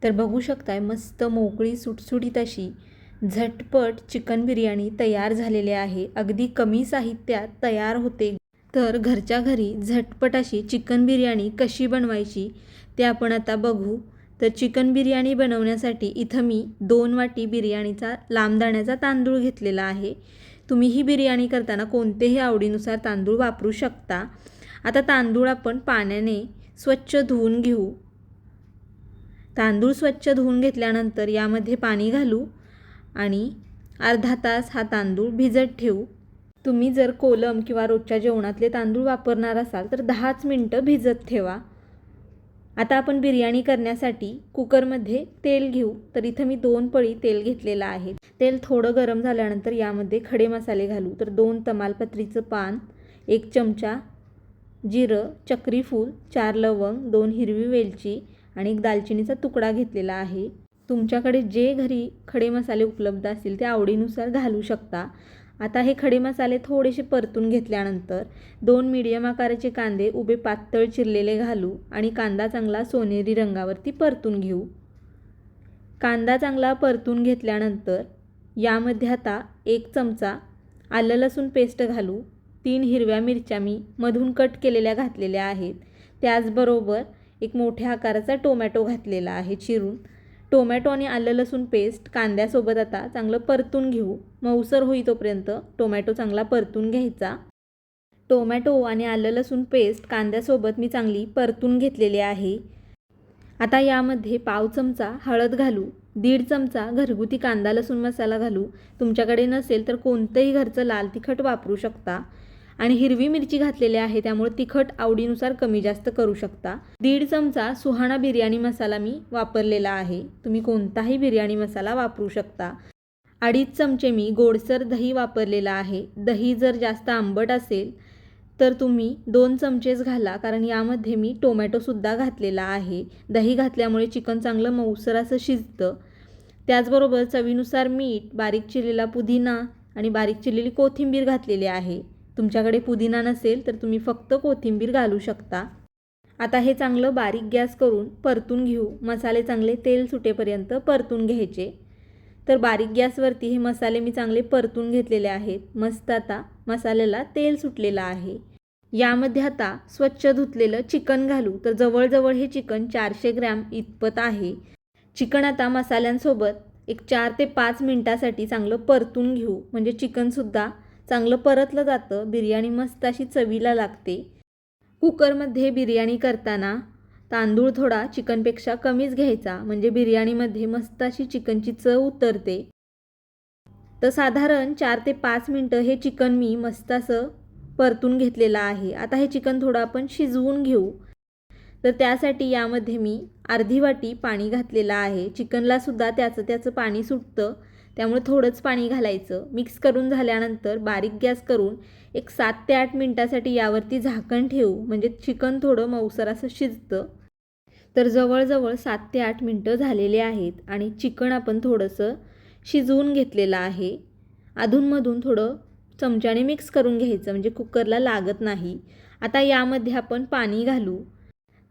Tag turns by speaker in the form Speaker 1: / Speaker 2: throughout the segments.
Speaker 1: तर बघू शकताय मस्त मोकळी सुटसुटीत अशी झटपट चिकन बिर्याणी तयार झालेली आहे. अगदी कमी साहित्यात तयार होते. तर घरच्या घरी झटपट अशी चिकन बिर्याणी कशी बनवायची ते आपण आता बघू. तर चिकन बिर्याणी बनवण्यासाठी इथं मी 2 वाटी बिर्याणीचा लांब दाण्याचा तांदूळ घेतलेला आहे. तुम्ही ही बिर्याणी करताना कोणतेही आवडीनुसार तांदूळ वापरू शकता. आता तांदूळ आपण पाण्याने स्वच्छ धुवून घेऊ. तांदूळ स्वच्छ धुवून घेतल्यानंतर यामध्ये पाणी घालू आणि अर्धा तास हा तांदूळ भिजत ठेवू. तुम्ही जर कोलम किंवा रोजच्या जेवणातले तांदूळ वापरणार असाल तर 10च मिनटं भिजत ठेवा. आता आपण बिर्याणी करण्यासाठी कुकरमध्ये तेल घेऊ. तर इथं मी 2 पळी तेल घेतलेलं आहे. तेल थोडं गरम झाल्यानंतर यामध्ये खडे मसाले घालू. तर 2 तमालपत्रीचं पान, 1 चमचा जिरं, चक्री फूल, 4 लवंग, 2 हिरवी वेलची आणि 1 दालचिनीचा तुकडा घेतलेला आहे. तुमच्याकडे जे घरी खडे मसाले उपलब्ध असतील ते आवडीनुसार घालू शकता. आता हे खडे मसाले थोडेसे परतून घेतल्यानंतर 2 मीडियम आकाराचे कांदे उभे पातळ चिरलेले घालू आणि कांदा चांगला सोनेरी रंगावरती परतून घेऊ. कांदा चांगला परतून घेतल्यानंतर यामध्ये आता 1 चमचा आलं लसूण पेस्ट घालू. 3 हिरव्या मिरच्या मी मधून कट केलेल्या घातलेल्या आहेत. त्याचबरोबर 1 मोठ्या आकाराचा टोमॅटो घातलेला आहे चिरून. टोमॅटो आणि आलं लसूण पेस्ट कांद्यासोबत आता चांगलं परतून घेऊ. मऊसर होईतोपर्यंत टोमॅटो चांगला परतून घ्यायचा. टोमॅटो आणि आलं लसूण पेस्ट कांद्यासोबत मी चांगली परतून घेतलेली आहे. आता यामध्ये पाव चमचा हळद घालू. 1.5 चमचा घरगुती कांदा लसूण मसाला घालू. तुमच्याकडे नसेल तर कोणतंही घरचं लाल तिखट वापरू शकता. आणि हिरवी मिरची घातलेली आहे त्यामुळे तिखट आवडीनुसार कमी जास्त करू शकता. 1.5 चमचा सुहाणा बिर्याणी मसाला मी वापरलेला आहे. तुम्ही कोणताही बिर्याणी मसाला वापरू शकता. 2.5 चमचे मी गोडसर दही वापरलेला आहे. दही जर जास्त आंबट असेल तर तुम्ही 2 चमचेच घाला, कारण यामध्ये मी टोमॅटोसुद्धा घातलेला आहे. दही घातल्यामुळे चिकन चांगलं मऊसर असं शिजतं. त्याचबरोबर चवीनुसार मीठ, बारीक चिरलेला पुदिना आणि बारीक चिरलेली कोथिंबीर घातलेली आहे. तुमच्याकडे पुदिना नसेल तर तुम्ही फक्त कोथिंबीर घालू शकता. आता हे चांगलं बारीक गॅस करून परतून घेऊ. मसाले चांगले तेल सुटेपर्यंत परतून घ्यायचे. तर बारीक गॅसवरती हे मसाले मी चांगले परतून घेतलेले आहेत. मस्त आता मसाल्याला तेल सुटलेलं आहे. यामध्ये आता स्वच्छ धुतलेलं चिकन घालू. तर जवळजवळ हे चिकन 400 ग्रॅम इतपत आहे. चिकन आता मसाल्यांसोबत 4 ते 5 मिनटासाठी चांगलं परतून घेऊ. म्हणजे चिकनसुद्धा चांगलं परतलं जातं. बिर्याणी मस्त अशी चवीला लागते. कुकरमध्ये बिर्याणी करताना तांदूळ थोडा चिकनपेक्षा कमीच घ्यायचा, म्हणजे बिर्याणीमध्ये मस्त अशी चिकनची चव उतरते. तर साधारण 4 ते 5 मिनटं हे चिकन मी मस्त असं परतून घेतलेलं आहे. आता हे चिकन थोडं आपण शिजवून घेऊ. तर त्यासाठी यामध्ये मी अर्धी वाटी पाणी घातलेलं आहे. चिकनलासुद्धा त्याचं पाणी सुटतं, त्यामुळे थोडंच पाणी घालायचं. मिक्स करून झाल्यानंतर बारीक गॅस करून 7 ते 8 मिनटासाठी यावरती झाकण ठेवू, म्हणजे चिकन थोडं मऊसर असं शिजतं. तर जवळजवळ 7 ते 8 मिनटं झालेले आहेत आणि चिकन आपण थोडंसं शिजवून घेतलेलं आहे. अधूनमधून थोडं चमच्याने मिक्स करून घ्यायचं, म्हणजे कुकरला लागत नाही. आता यामध्ये आपण पाणी घालू.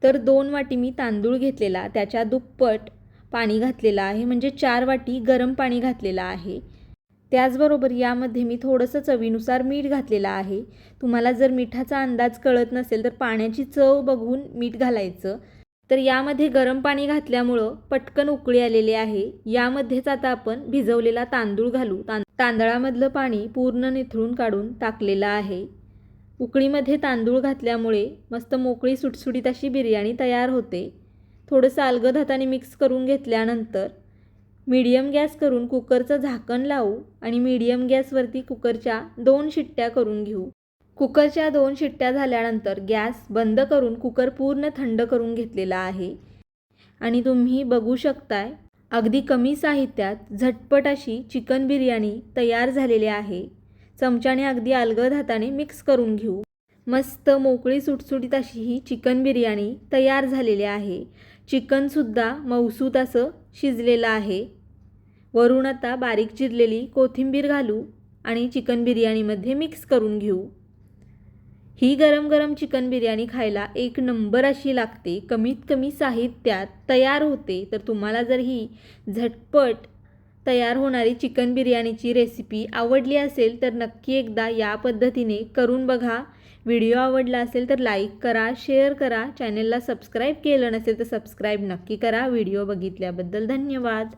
Speaker 1: तर 2 वाटी मी तांदूळ घेतलेला, त्याच्या दुप्पट पाणी घातलेलं आहे, म्हणजे 4 वाटी गरम पाणी घातलेलं आहे. त्याचबरोबर यामध्ये मी थोडंसं चवीनुसार मीठ घातलेलं आहे. तुम्हाला जर मिठाचा अंदाज कळत नसेल तर पाण्याची चव बघून मीठ घालायचं. तर यामध्ये गरम पाणी घातल्यामुळं पटकन उकळी आलेली आहे. यामध्येच आता आपण भिजवलेला तांदूळ घालू. तांदळामधलं पाणी पूर्ण निथळून काढून टाकलेलं आहे. उकळीमध्ये तांदूळ घातल्यामुळे मस्त मोकळी सुटसुटीत अशी बिर्याणी तयार होते. थोडंसं अलगद हाताने मिक्स करून घेतल्यानंतर मीडियम गॅस करून कुकरचं झाकण लावू आणि मीडियम गॅसवरती कुकरच्या 2 शिट्ट्या करून घेऊ. कुकरच्या 2 शिट्ट्या झाल्यानंतर गॅस बंद करून कुकर पूर्ण थंड करून घेतलेला आहे. आणि तुम्ही बघू शकताय अगदी कमी साहित्यात झटपट अशी चिकन बिर्याणी तयार झालेली आहे. चमच्याने अगदी अलगद हाताने मिक्स करून घेऊ. मस्त मोकळी सुटसुटीत अशी ही चिकन बिर्याणी तयार झालेली आहे. चिकनसुद्धा मऊसूत असं शिजलेलं आहे. वरून आता बारीक चिरलेली कोथिंबीर घालू आणि चिकन बिर्याणीमध्ये मिक्स करून घेऊ. ही गरम गरम चिकन बिर्याणी खायला एक नंबर अशी लागते. कमीत कमी साहित्यात तयार होते. तर तुम्हाला जर ही झटपट तयार होणारी चिकन बिर्याणीची रेसिपी आवडली असेल तर नक्की एकदा या पद्धतीने करून बघा. व्हिडिओ आवडला असेल तर लाईक करा, शेअर करा. चॅनलला सबस्क्राईब केलं नसेल तर सबस्क्राईब नक्की करा. व्हिडिओ बघितल्याबद्दल धन्यवाद.